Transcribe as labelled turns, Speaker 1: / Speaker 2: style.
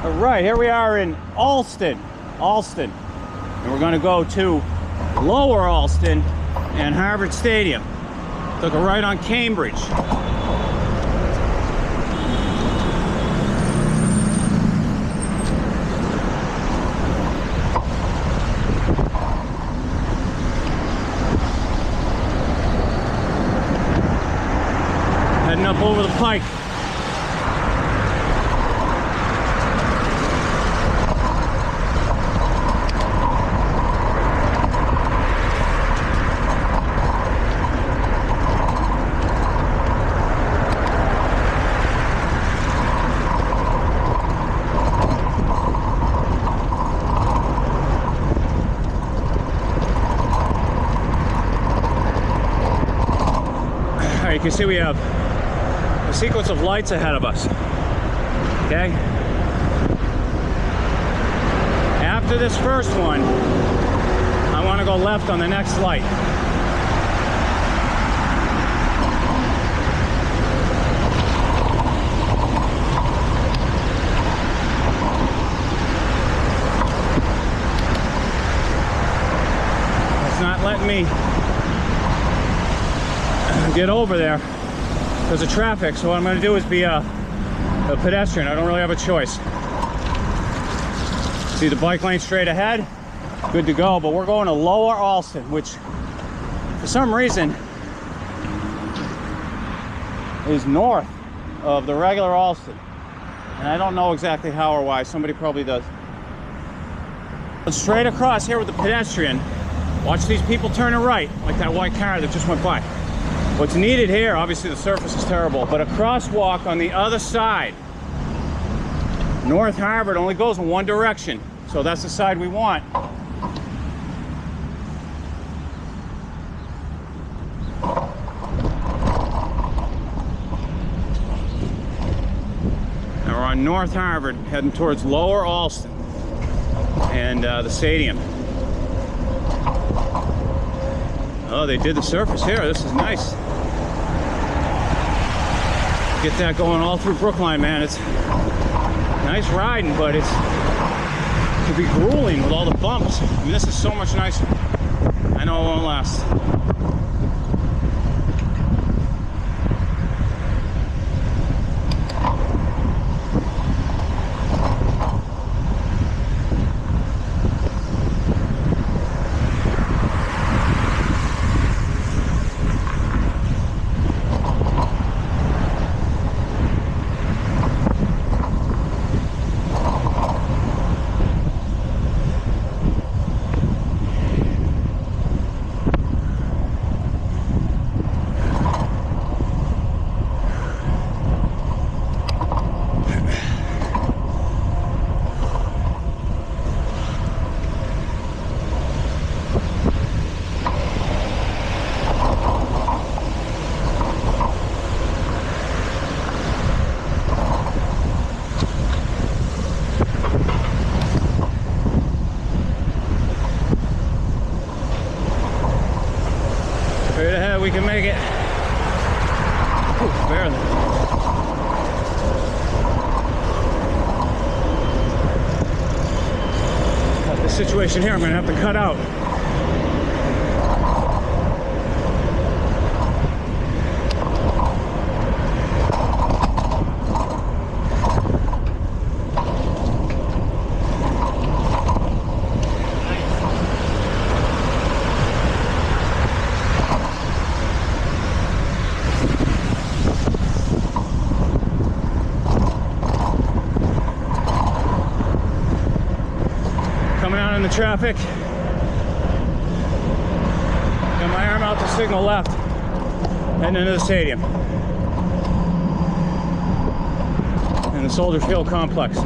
Speaker 1: All right, here we are in Allston, and we're going to go to Lower Allston and Harvard Stadium. Took a right on Cambridge. Heading up over the pike. You can see we have a sequence of lights ahead of us. Okay? After this first one, I want to go left on the next light. It's not letting me get over there because of traffic, so what I'm going to do is be a pedestrian. I don't really have a choice. See the bike lane straight ahead, good to go. But we're going to Lower Allston, which for some reason is north of the regular Allston, and I don't know exactly how or why. Somebody probably does. But straight across here with the pedestrian, watch these people turning right, like that white car that just went by. What's needed here, obviously the surface is terrible, but a crosswalk on the other side. North Harvard only goes in one direction, so that's the side we want. Now we're on North Harvard, heading towards Lower Allston and the stadium. Oh, they did the surface here. This is nice. Get that going all through Brookline, man. It's nice riding, but it could be grueling with all the bumps. I mean, this is so much nicer. I know it won't last. Straight ahead, we can make it. Ooh, barely. Got this situation here, I'm gonna have to cut out. In the traffic. Got my arm out to signal left, heading into the stadium and the Soldier Field complex.